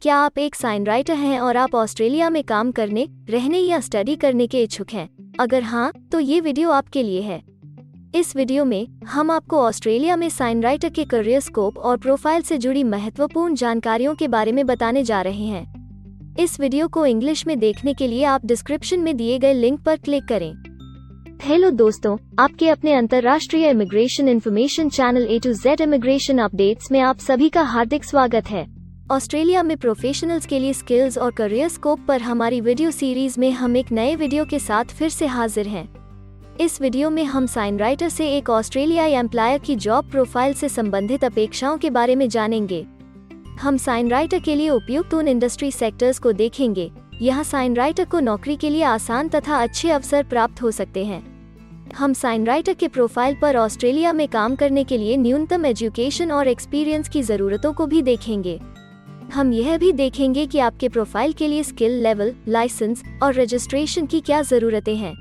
क्या आप एक साइन राइटर हैं और आप ऑस्ट्रेलिया में काम करने, रहने या स्टडी करने के इच्छुक हैं? अगर हाँ, तो ये वीडियो आपके लिए है। इस वीडियो में हम आपको ऑस्ट्रेलिया में साइन राइटर के करियर स्कोप और प्रोफाइल से जुड़ी महत्वपूर्ण जानकारियों के बारे में बताने जा रहे हैं। इस वीडियो को इंग्लिश में देखने के लिए आप डिस्क्रिप्शन में दिए गए लिंक पर क्लिक करें। हेलो दोस्तों, आपके अपने अंतर्राष्ट्रीय immigration information channel A to Z immigration updates में आप सभी का हार्दिक स्वागत है। ऑस्ट्रेलिया में प्रोफेशनल्स के लिए स्किल्स और करियर स्कोप पर हमारी वीडियो सीरीज में हम एक नए वीडियो के साथ फिर से हाजिर हैं। इस वीडियो में हम साइन राइटर से एक ऑस्ट्रेलियाई एम्प्लॉयर की जॉब प्रोफाइल से संबंधित अपेक्षाओं के बारे में जानेंगे। हम साइन राइटर के लिए उपयुक्त उन इंडस्ट्री सेक्टर्स को देखेंगे। यहाँ साइन राइटर को नौकरी के लिए आसान तथा अच्छे अवसर प्राप्त हो सकते हैं। हम साइन राइटर के प्रोफाइल पर ऑस्ट्रेलिया में काम करने के लिए न्यूनतम एजुकेशन और एक्सपीरियंस की जरूरतों को भी देखेंगे। हम यह भी देखेंगे कि आपके प्रोफाइल के लिए स्किल लेवल, लाइसेंस और रजिस्ट्रेशन की क्या जरूरतें हैं।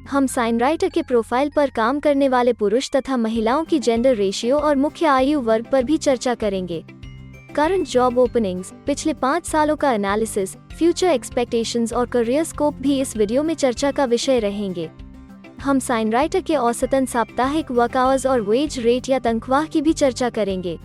हम साइन राइटर के प्रोफाइल पर काम करने वाले पुरुष तथा महिलाओं की जेंडर रेशियो और मुख्य आयु वर्ग पर भी चर्चा करेंगे। करंट जॉब ओपनिंग्स, पिछले 5 सालों का एनालिसिस, फ्यूचर एक्सपेक्टेशंस और करियर स्कोप भी इस वीडियो में चर्चा का विषय रहेंगे। हम साइन राइटर के औसतन साप्ताहिक वर्क आवर्स और वेज रेट या तनख्वाह की भी चर्चा करेंगे।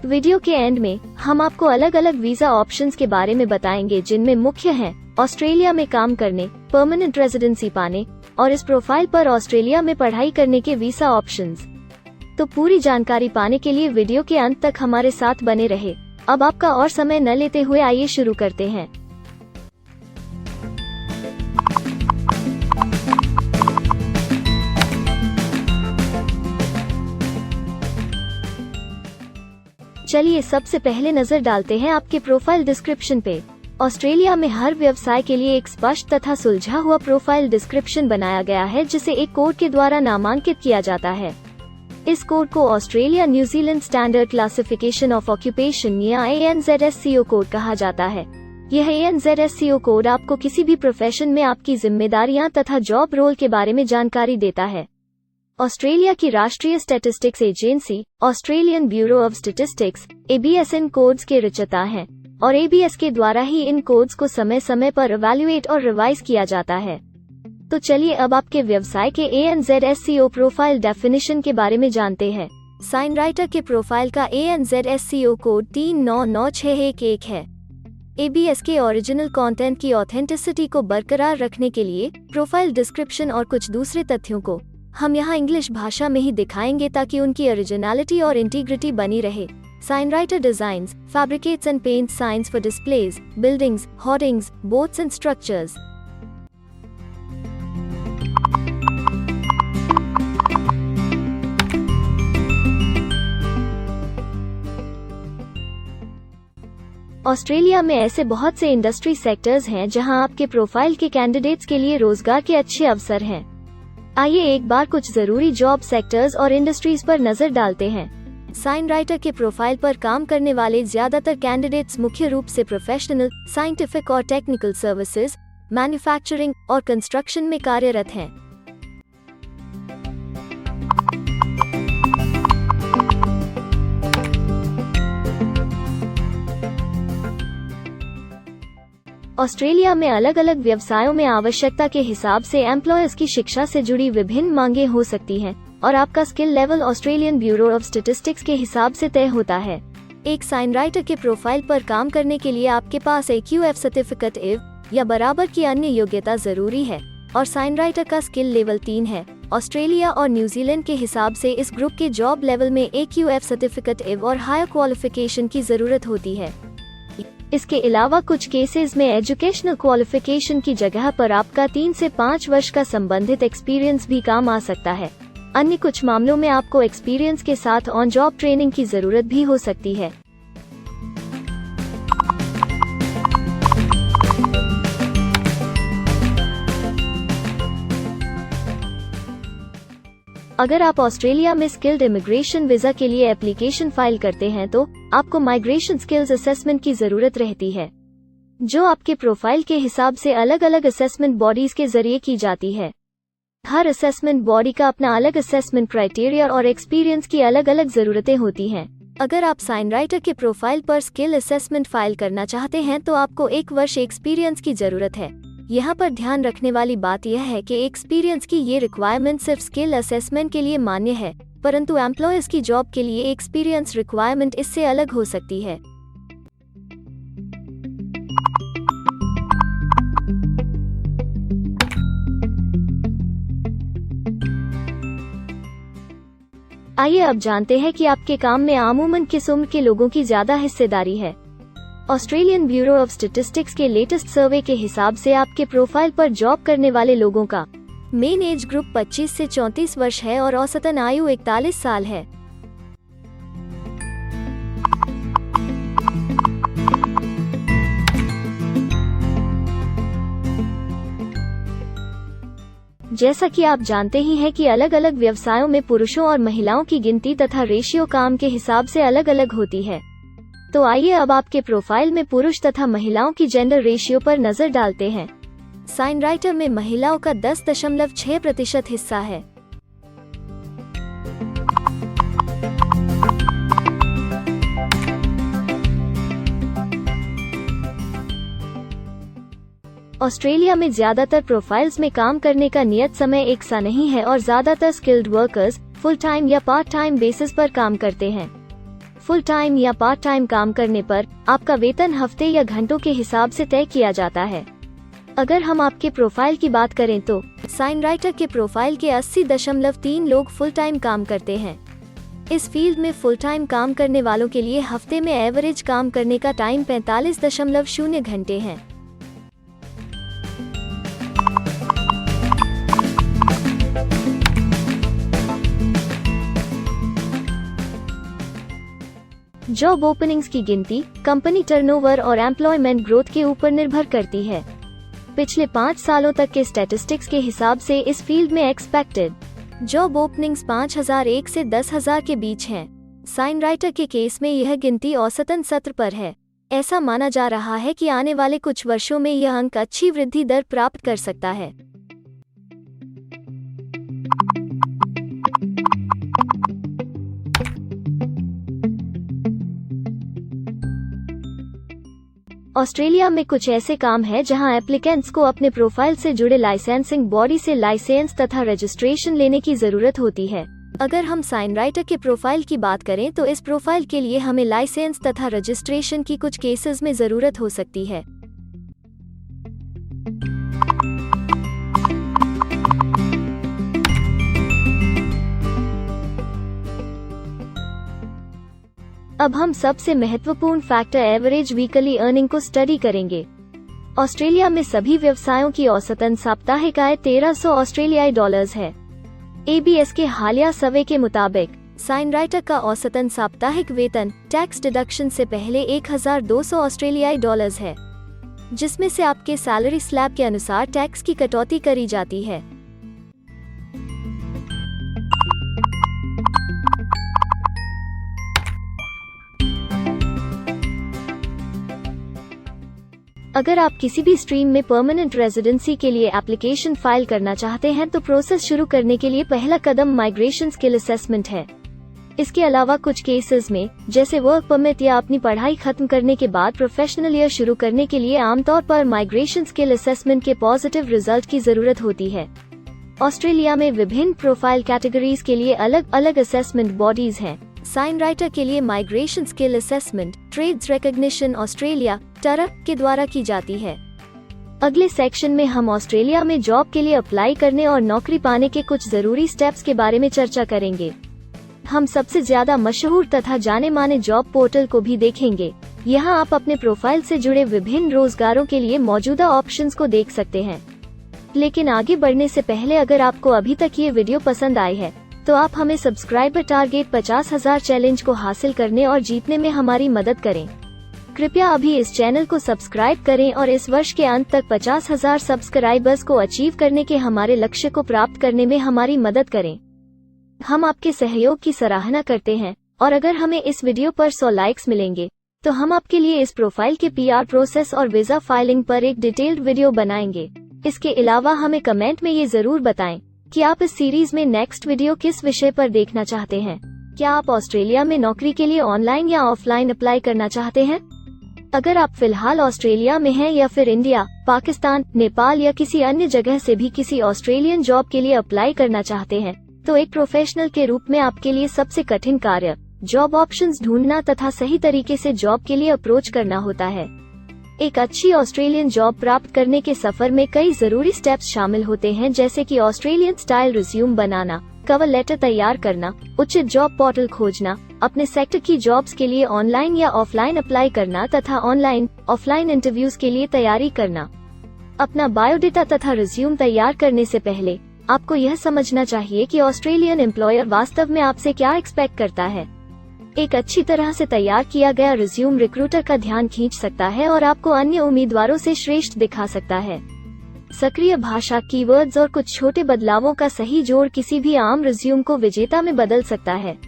वीडियो के एंड में हम आपको अलग अलग वीजा ऑप्शंस के बारे में बताएंगे, जिनमें मुख्य हैं ऑस्ट्रेलिया में काम करने, परमानेंट रेजिडेंसी पाने और इस प्रोफाइल पर ऑस्ट्रेलिया में पढ़ाई करने के वीजा ऑप्शंस। तो पूरी जानकारी पाने के लिए वीडियो के अंत तक हमारे साथ बने रहे। अब आपका और समय न लेते हुए आइए शुरू करते हैं। चलिए सबसे पहले नजर डालते हैं आपके प्रोफाइल डिस्क्रिप्शन पे। ऑस्ट्रेलिया में हर व्यवसाय के लिए एक स्पष्ट तथा सुलझा हुआ प्रोफाइल डिस्क्रिप्शन बनाया गया है, जिसे एक कोड के द्वारा नामांकित किया जाता है। इस कोड को Australia New Zealand standard classification of occupation या ANZSCO कोड कहा जाता है। यह ANZSCO कोड आपको किसी भी प्रोफेशन में आपकी जिम्मेदारियां तथा जॉब रोल के बारे में जानकारी देता है। ऑस्ट्रेलिया की राष्ट्रीय statistics agency, Australian bureau of statistics, ABS in codes के रचयिता हैं और ABS के द्वारा ही इन कोड्स को समय समय पर इवैल्यूएट और रिवाइज किया जाता है। तो चलिए अब आपके व्यवसाय के ANZSCO प्रोफाइल डेफिनेशन के बारे में जानते हैं। साइन राइटर के प्रोफाइल का ANZSCO कोड 399611 है। ABS के ओरिजिनल कंटेंट की ऑथेंटिसिटी को बरकरार रखने के लिए प्रोफाइल डिस्क्रिप्शन और कुछ दूसरे तथ्यों को हम यहाँ इंग्लिश भाषा में ही दिखाएंगे, ताकि उनकी ओरिजिनलिटी और इंटीग्रिटी बनी रहे। Sign writer designs, fabricates and paint signs for displays, buildings, hoardings, boats and structures. Australia में ऐसे बहुत से इंडस्ट्री सेक्टर्स हैं जहां आपके प्रोफाइल के कैंडिडेट्स के लिए रोजगार के अच्छे अवसर हैं। आइए एक बार कुछ जरूरी जॉब सेक्टर्स और इंडस्ट्रीज पर नजर डालते हैं। साइन राइटर के प्रोफाइल पर काम करने वाले ज्यादातर कैंडिडेट्स मुख्य रूप से प्रोफेशनल, साइंटिफिक और टेक्निकल सर्विसेज, मैन्युफैक्चरिंग और कंस्ट्रक्शन में कार्यरत हैं। ऑस्ट्रेलिया में अलग अलग व्यवसायों में आवश्यकता के हिसाब से एम्प्लॉयर्स की शिक्षा से जुड़ी विभिन्न मांगें हो सकती हैं और आपका skill level Australian bureau of statistics के हिसाब से तय होता है। एक साइन राइटर के प्रोफाइल पर काम करने के लिए आपके पास AQF सर्टिफिकेट IF या बराबर की अन्य योग्यता जरूरी है और साइन राइटर का स्किल लेवल 3 है। ऑस्ट्रेलिया और न्यूजीलैंड के हिसाब से इस ग्रुप के जॉब लेवल में AQF सर्टिफिकेट IF और हायर क्वालिफिकेशन की जरूरत होती है। इसके अलावा कुछ केसेस में एजुकेशनल क्वालिफिकेशन की जगह पर आपका 3 से 5 वर्ष का संबंधित एक्सपीरियंस भी काम आ सकता है। अन्य कुछ मामलों में आपको एक्सपीरियंस के साथ ऑन जॉब ट्रेनिंग की जरूरत भी हो सकती है। अगर आप ऑस्ट्रेलिया में स्किल्ड इमिग्रेशन वीजा के लिए एप्लीकेशन फाइल करते हैं तो आपको माइग्रेशन स्किल्स असेसमेंट की जरूरत रहती है, जो आपके प्रोफाइल के हिसाब से अलग अलग असेसमेंट बॉडीज के जरिए की जाती है। हर असेसमेंट बॉडी का अपना अलग असेसमेंट क्राइटेरिया और एक्सपीरियंस की अलग अलग जरूरतें होती हैं। अगर आप साइन राइटर के प्रोफाइल पर स्किल असेसमेंट फाइल करना चाहते हैं तो आपको 1 वर्ष एक्सपीरियंस की जरूरत है। यहाँ पर ध्यान रखने वाली बात यह है कि एक्सपीरियंस की ये रिक्वायरमेंट सिर्फ स्किल असेसमेंट के लिए मान्य है, परंतु एम्प्लॉयर्स की जॉब के लिए एक्सपीरियंस रिक्वायरमेंट इससे अलग हो सकती है। आइए अब जानते हैं कि आपके काम में आमूमन किस उम्र के लोगों की ज्यादा हिस्सेदारी है। ऑस्ट्रेलियन ब्यूरो ऑफ स्टैटिस्टिक्स के लेटेस्ट सर्वे के हिसाब से आपके प्रोफाइल पर जॉब करने वाले लोगों का मेन एज ग्रुप 25 से 34 वर्ष है और औसतन आयु 41 साल है। जैसा कि आप जानते ही हैं कि अलग अलग व्यवसायों में पुरुषों और महिलाओं की गिनती तथा रेशियो काम के हिसाब से अलग अलग होती है। तो आइए अब आपके प्रोफाइल में पुरुष तथा महिलाओं की जेंडर रेशियो पर नजर डालते हैं। साइन राइटर में महिलाओं का 10.6% हिस्सा है। ऑस्ट्रेलिया में ज्यादातर प्रोफाइल्स में काम करने का नियत समय एक सा नहीं है और ज्यादातर स्किल्ड वर्कर्स फुल टाइम या पार्ट टाइम बेसिस पर काम करते हैं। फुल टाइम या पार्ट टाइम काम करने पर आपका वेतन हफ्ते या घंटों के हिसाब से तय किया जाता है। अगर हम आपके प्रोफाइल की बात करें तो साइन राइटर के प्रोफाइल के 80.3 लोग फुल टाइम काम करते हैं। इस फील्ड में फुल टाइम काम करने वालों के लिए हफ्ते में एवरेज काम करने का टाइम 45.0 घंटे है। जॉब ओपनिंग्स की गिनती कंपनी टर्नओवर और एम्प्लॉयमेंट ग्रोथ के ऊपर निर्भर करती है। पिछले 5 सालों तक के स्टैटिस्टिक्स के हिसाब से इस फील्ड में एक्सपेक्टेड जॉब ओपनिंग्स 5001 से 10,000 के बीच हैं। साइन राइटर के केस में यह गिनती औसतन 70 पर है। ऐसा माना जा रहा है कि आने वाले कुछ वर्षों में यह अंक अच्छी वृद्धि दर प्राप्त कर सकता है। ऑस्ट्रेलिया में कुछ ऐसे काम हैं जहां एप्लीकेंट्स को अपने प्रोफाइल से जुड़े लाइसेंसिंग बॉडी से लाइसेंस तथा रजिस्ट्रेशन लेने की जरूरत होती है। अगर हम साइन राइटर के प्रोफाइल की बात करें तो इस प्रोफाइल के लिए हमें लाइसेंस तथा रजिस्ट्रेशन की कुछ केसेस में जरूरत हो सकती है। अब हम सबसे महत्वपूर्ण फैक्टर एवरेज वीकली अर्निंग को स्टडी करेंगे। ऑस्ट्रेलिया में सभी व्यवसायों की औसतन साप्ताहिक आय 1300 ऑस्ट्रेलियाई डॉलर्स है। ABS के हालिया सर्वे के मुताबिक साइन राइटर का औसतन साप्ताहिक वेतन टैक्स डिडक्शन से पहले 1200 ऑस्ट्रेलियाई डॉलर्स है, जिसमें से आपके सैलरी स्लैब के अनुसार टैक्स की कटौती करी जाती है। अगर आप किसी भी स्ट्रीम में परमानेंट रेजिडेंसी के लिए एप्लीकेशन फाइल करना चाहते हैं तो प्रोसेस शुरू करने के लिए पहला कदम माइग्रेशन स्किल असेसमेंट है। इसके अलावा कुछ केसेस में जैसे वर्क परमिट या अपनी पढ़ाई खत्म करने के बाद प्रोफेशनल ईयर शुरू करने के लिए आमतौर पर माइग्रेशन स्किल असेसमेंट के पॉजिटिव रिजल्ट की जरूरत होती है। ऑस्ट्रेलिया में विभिन्न प्रोफाइल कैटेगरीज के लिए अलग अलग असेसमेंट बॉडीज हैं। साइन राइटर के लिए migration skill assessment trades recognition Australia टरक के द्वारा की जाती है। अगले सेक्शन में हम ऑस्ट्रेलिया में जॉब के लिए अप्लाई करने और नौकरी पाने के कुछ जरूरी स्टेप्स के बारे में चर्चा करेंगे। हम सबसे ज्यादा मशहूर तथा जाने माने जॉब पोर्टल को भी देखेंगे। यहाँ आप अपने प्रोफाइल से जुड़े विभिन्न रोजगारों के लिए मौजूदा ऑप्शंस को देख सकते हैं। लेकिन आगे बढ़ने से पहले अगर आपको अभी तक ये वीडियो पसंद आई है तो आप हमें सब्सक्राइबर टारगेट 50,000 चैलेंज को हासिल करने और जीतने में हमारी मदद करें। कृपया अभी इस चैनल को सब्सक्राइब करें और इस वर्ष के अंत तक 50,000 सब्सक्राइबर्स को अचीव करने के हमारे लक्ष्य को प्राप्त करने में हमारी मदद करें। हम आपके सहयोग की सराहना करते हैं और अगर हमें इस वीडियो पर 100 लाइक्स मिलेंगे तो हम आपके लिए इस प्रोफाइल के PR प्रोसेस और वीजा फाइलिंग पर एक डिटेल्ड वीडियो बनाएंगे। इसके अलावा हमें कमेंट में ये जरूर बताएं कि आप इस सीरीज में नेक्स्ट वीडियो किस विषय पर देखना चाहते हैं। क्या आप ऑस्ट्रेलिया में नौकरी के लिए ऑनलाइन या ऑफलाइन अप्लाई करना चाहते हैं? अगर आप फिलहाल ऑस्ट्रेलिया में हैं या फिर इंडिया, पाकिस्तान, नेपाल या किसी अन्य जगह से भी किसी ऑस्ट्रेलियन जॉब के लिए अप्लाई करना चाहते हैं, तो एक प्रोफेशनल के रूप में आपके लिए सबसे कठिन कार्य जॉब ऑप्शंस ढूंढना तथा सही तरीके से जॉब के लिए अप्रोच करना होता है। एक अच्छी ऑस्ट्रेलियन जॉब प्राप्त करने के सफर में कई जरूरी स्टेप्स शामिल होते हैं, जैसे कि ऑस्ट्रेलियन स्टाइल रिज्यूम बनाना, कवर लेटर तैयार करना, उचित जॉब पोर्टल खोजना, अपने सेक्टर की जॉब्स के लिए ऑनलाइन या ऑफलाइन अप्लाई करना तथा ऑनलाइन ऑफलाइन इंटरव्यूज के लिए तैयारी करना। अपना बायोडेटा तथा रिज्यूम तैयार करने से पहले आपको यह समझना चाहिए कि ऑस्ट्रेलियन एम्प्लॉयर वास्तव में आपसे क्या एक्सपेक्ट करता है। एक अच्छी तरह से तैयार किया गया रिज्यूम रिक्रूटर का ध्यान खींच सकता है और आपको अन्य उम्मीदवारों से श्रेष्ठ दिखा सकता है। सक्रिय भाषा, कीवर्ड्स और कुछ छोटे बदलावों का सही जोड़ किसी भी आम रिज्यूम को विजेता में बदल सकता है।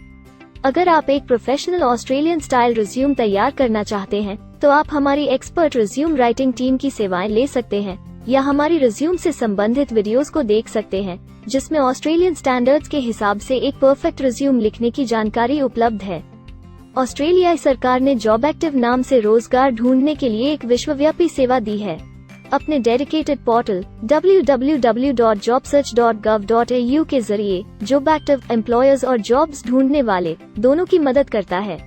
अगर आप एक प्रोफेशनल ऑस्ट्रेलियन स्टाइल रिज्यूम तैयार करना चाहते हैं, तो आप हमारी एक्सपर्ट रिज्यूम राइटिंग टीम की सेवाएं ले सकते हैं या हमारी रिज्यूम से संबंधित वीडियोस को देख सकते हैं, जिसमें ऑस्ट्रेलियन स्टैंडर्ड्स के हिसाब से एक परफेक्ट रिज्यूम लिखने की जानकारी उपलब्ध है। ऑस्ट्रेलियाई सरकार ने जॉब एक्टिव नाम से रोजगार ढूंढने के लिए एक विश्वव्यापी सेवा दी है। अपने डेडिकेटेड पोर्टल www.jobsearch.gov.au के जरिए जॉब एक्टिव एम्प्लॉयर्स और जॉब्स ढूंढने वाले दोनों की मदद करता है।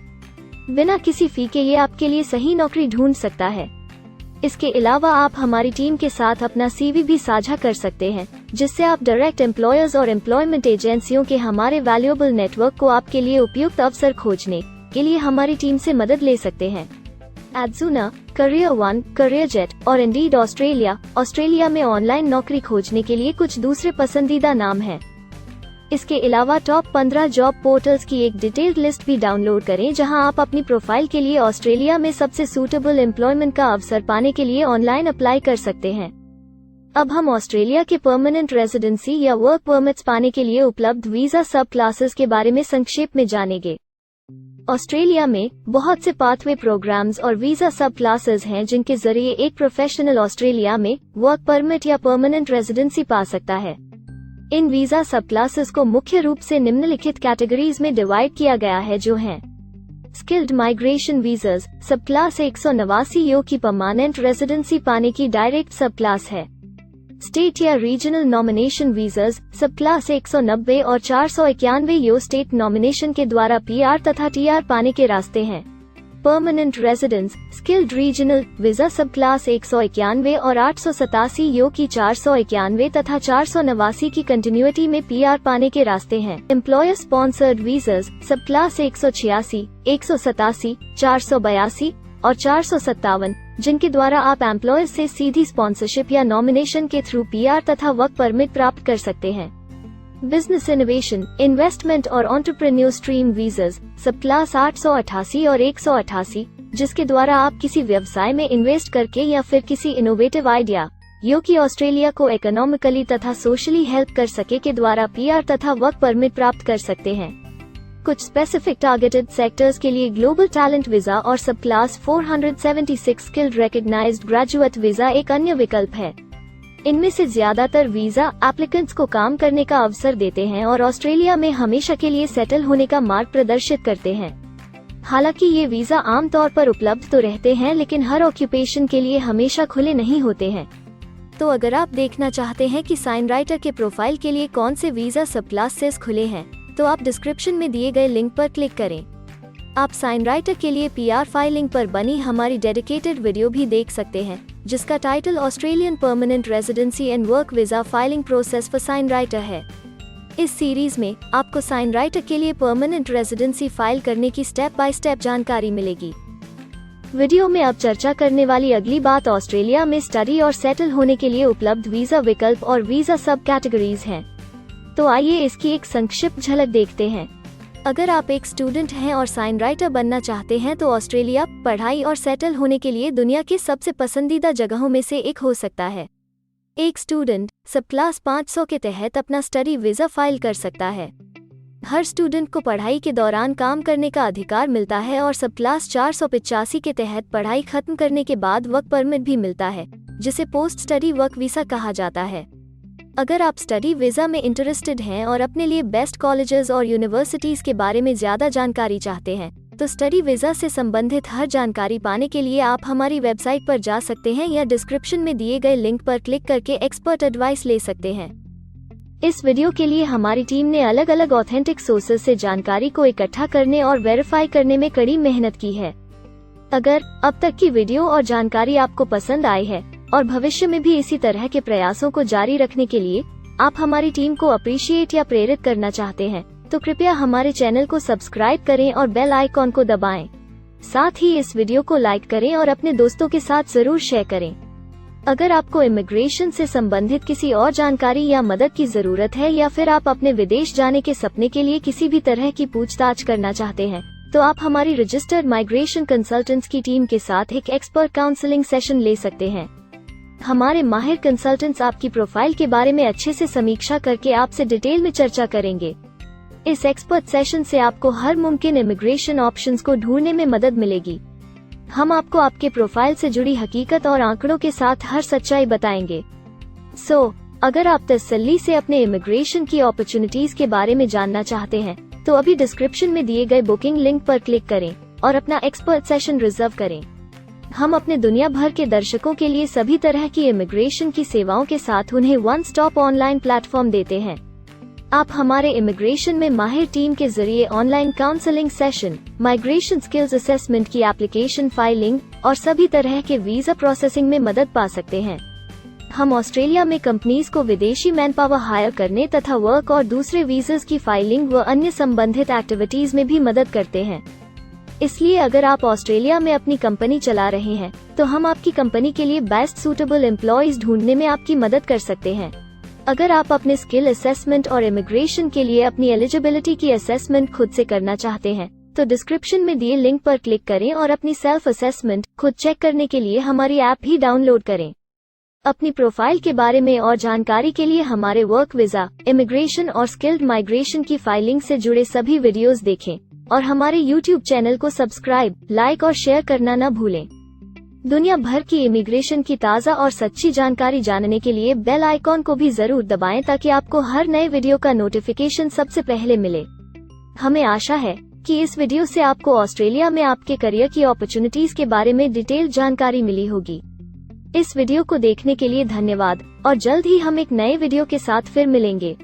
बिना किसी फी के ये आपके लिए सही नौकरी ढूंढ सकता है। इसके अलावा आप हमारी टीम के साथ अपना CV भी साझा कर सकते हैं, जिससे आप डायरेक्ट एम्प्लॉयर्स और एम्प्लॉयमेंट एजेंसियों के हमारे वैल्यूएबल नेटवर्क को आपके लिए उपयुक्त अवसर खोजने के लिए हमारी टीम से मदद ले सकते हैं। एडजूना, करियर वन, करियर जेट और इंडीड ऑस्ट्रेलिया में ऑनलाइन नौकरी खोजने के लिए कुछ दूसरे पसंदीदा नाम हैं। इसके अलावा टॉप 15 जॉब पोर्टल्स की एक डिटेल्ड लिस्ट भी डाउनलोड करें, जहां आप अपनी प्रोफाइल के लिए ऑस्ट्रेलिया में सबसे सूटेबल एम्प्लॉयमेंट का अवसर पाने के लिए ऑनलाइन अप्लाई कर सकते हैं। अब हम ऑस्ट्रेलिया के परमानेंट रेजिडेंसी या वर्क परमिट्स पाने के लिए उपलब्ध वीजा सब क्लासेस के बारे में संक्षेप में जानेंगे। ऑस्ट्रेलिया में बहुत से पाथवे प्रोग्राम्स और वीजा सब क्लासेस हैं, जिनके जरिए एक प्रोफेशनल ऑस्ट्रेलिया में वर्क परमिट या परमानेंट रेजिडेंसी पा सकता है। इन वीजा सब क्लासेस को मुख्य रूप से निम्नलिखित कैटेगरीज में डिवाइड किया गया है, जो हैं स्किल्ड माइग्रेशन वीजास सब क्लास 189 यो की परमानेंट रेजिडेंसी पाने की डायरेक्ट सब क्लास है। स्टेट या रीजनल नॉमिनेशन वीजास सब क्लास 190 और 491 यो स्टेट नॉमिनेशन के द्वारा PR तथा TR पाने के रास्ते हैं। Permanent residence skilled regional visa सब क्लास 191 और 887 यो की 491 तथा 489 की कंटिन्यूटी में PR पाने के रास्ते हैं। एम्प्लॉयर स्पॉन्सर्ड वीजास सब क्लास 186, 187, 482 और 457, जिनके द्वारा आप एम्प्लॉयर से सीधी स्पॉन्सरशिप या नॉमिनेशन के थ्रू PR तथा वर्क परमिट प्राप्त कर सकते हैं। बिजनेस इनोवेशन, इन्वेस्टमेंट और एंटरप्रेन्योर स्ट्रीम वीजास सब क्लास 888 और 188, जिसके द्वारा आप किसी व्यवसाय में इन्वेस्ट करके या फिर किसी इनोवेटिव आइडिया यो कि ऑस्ट्रेलिया को इकोनॉमिकली तथा सोशली हेल्प कर सके के द्वारा PR तथा वर्क परमिट प्राप्त कर सकते हैं। कुछ स्पेसिफिक टारगेटेड सेक्टर्स के लिए ग्लोबल टैलेंट वीजा और subclass 476 skilled recognised graduate visa एक अन्य विकल्प है। इनमें से ज्यादातर वीजा एप्लीकेंट्स को काम करने का अवसर देते हैं और ऑस्ट्रेलिया में हमेशा के लिए सेटल होने का मार्ग प्रदर्शित करते हैं। हालांकि ये वीजा आमतौर पर उपलब्ध तो रहते हैं, लेकिन हर ऑक्यूपेशन के लिए हमेशा खुले नहीं होते हैं। तो अगर आप देखना चाहते हैं कि साइन राइटर के प्रोफाइल के लिए कौन से वीजा सब क्लासेस खुले हैं, तो आप डिस्क्रिप्शन में दिए गए लिंक पर क्लिक करें। आप साइन राइटर के लिए PR फाइलिंग पर बनी हमारी डेडिकेटेड वीडियो भी देख सकते हैं, जिसका title Australian permanent residency and work visa filing process for sign writer है। इस सीरीज में आपको साइन राइटर के लिए परमानेंट रेजिडेंसी फाइल करने की स्टेप बाय स्टेप जानकारी मिलेगी। वीडियो में अब चर्चा करने वाली अगली बात ऑस्ट्रेलिया में स्टडी और सेटल होने के लिए उपलब्ध वीजा विकल्प और वीजा सब कैटेगरीज हैं। तो आइए इसकी एक संक्षिप्त झलक देखते हैं। अगर आप एक स्टूडेंट हैं और साइन राइटर बनना चाहते हैं, तो ऑस्ट्रेलिया पढ़ाई और सेटल होने के लिए दुनिया के सबसे पसंदीदा जगहों में से एक हो सकता है। एक स्टूडेंट सब क्लास 500 के तहत अपना स्टडी वीजा फाइल कर सकता है। हर स्टूडेंट को पढ़ाई के दौरान काम करने का अधिकार मिलता है और सब क्लास 485 के तहत पढ़ाई खत्म करने के बाद वर्क परमिट भी मिलता है, जिसे पोस्ट स्टडी वर्क वीसा कहा जाता है। अगर आप स्टडी वीज़ा में इंटरेस्टेड हैं और अपने लिए बेस्ट कॉलेजेस और यूनिवर्सिटीज़ के बारे में ज़्यादा जानकारी चाहते हैं, तो स्टडी वीज़ा से संबंधित हर जानकारी पाने के लिए आप हमारी वेबसाइट पर जा सकते हैं या डिस्क्रिप्शन में दिए गए लिंक पर क्लिक करके एक्सपर्ट एडवाइस ले सकते हैं। इस वीडियो के लिए हमारी टीम ने अलग अलग ऑथेंटिक सोर्सेज से जानकारी को इकट्ठा करने और वेरीफाई करने में कड़ी मेहनत की है। अगर अब तक की वीडियो और जानकारी आपको पसंद आई है और भविष्य में भी इसी तरह के प्रयासों को जारी रखने के लिए आप हमारी टीम को अप्रिशिएट या प्रेरित करना चाहते हैं, तो कृपया हमारे चैनल को सब्सक्राइब करें और बेल आइकॉन को दबाएं। साथ ही इस वीडियो को लाइक करें और अपने दोस्तों के साथ जरूर शेयर करें। अगर आपको इमिग्रेशन से संबंधित किसी और जानकारी या मदद की जरूरत है या फिर आप अपने विदेश जाने के सपने के लिए किसी भी तरह की पूछताछ करना चाहते हैं, तो आप हमारी रजिस्टर्ड माइग्रेशन कंसल्टेंट्स की टीम के साथ एक एक्सपर्ट काउंसलिंग सेशन ले सकते हैं। हमारे माहिर कंसल्टेंट्स आपकी प्रोफाइल के बारे में अच्छे से समीक्षा करके आपसे डिटेल में चर्चा करेंगे। इस एक्सपर्ट सेशन से आपको हर मुमकिन इमिग्रेशन ऑप्शंस को ढूंढने में मदद मिलेगी। हम आपको आपके प्रोफाइल से जुड़ी हकीकत और आंकड़ों के साथ हर सच्चाई बताएंगे। अगर आप तसल्ली से अपने इमिग्रेशन की अपॉर्चुनिटीज के बारे में जानना चाहते हैं, तो अभी डिस्क्रिप्शन में दिए गए बुकिंग लिंक पर क्लिक करें और अपना एक्सपर्ट सेशन रिजर्व करें। हम अपने दुनिया भर के दर्शकों के लिए सभी तरह की इमिग्रेशन की सेवाओं के साथ उन्हें वन स्टॉप ऑनलाइन प्लेटफॉर्म देते हैं। आप हमारे इमिग्रेशन में माहिर टीम के जरिए online counselling session, migration skills assessment की एप्लीकेशन फाइलिंग और सभी तरह के वीजा प्रोसेसिंग में मदद पा सकते हैं। हम ऑस्ट्रेलिया में कंपनीज को विदेशी मैन पावर हायर करने तथा वर्क और दूसरे वीजास की फाइलिंग व अन्य संबंधित एक्टिविटीज में भी मदद करते हैं। इसलिए अगर आप ऑस्ट्रेलिया में अपनी कंपनी चला रहे हैं, तो हम आपकी कंपनी के लिए बेस्ट सूटेबल एम्प्लॉयज ढूंढने में आपकी मदद कर सकते हैं। अगर आप अपने स्किल असेसमेंट और इमिग्रेशन के लिए अपनी एलिजिबिलिटी की असेसमेंट खुद से करना चाहते हैं, तो डिस्क्रिप्शन में दिए लिंक पर क्लिक करें और अपनी सेल्फ असेसमेंट खुद चेक करने के लिए हमारी ऐप भी डाउनलोड करें। अपनी प्रोफाइल के बारे में और जानकारी के लिए हमारे वर्क वीजा, इमिग्रेशन और स्किल्ड माइग्रेशन की फाइलिंग से जुड़े सभी वीडियोस देखें और हमारे YouTube चैनल को सब्सक्राइब, लाइक और शेयर करना न भूलें। दुनिया भर की इमिग्रेशन की ताज़ा और सच्ची जानकारी जानने के लिए बेल आइकॉन को भी जरूर दबाएं ताकि आपको हर नए वीडियो का नोटिफिकेशन सबसे पहले मिले। हमें आशा है कि इस वीडियो से आपको ऑस्ट्रेलिया में आपके करियर की अपॉर्चुनिटीज के बारे में डिटेल जानकारी मिली होगी। इस वीडियो को देखने के लिए धन्यवाद और जल्द ही हम एक नए वीडियो के साथ फिर मिलेंगे।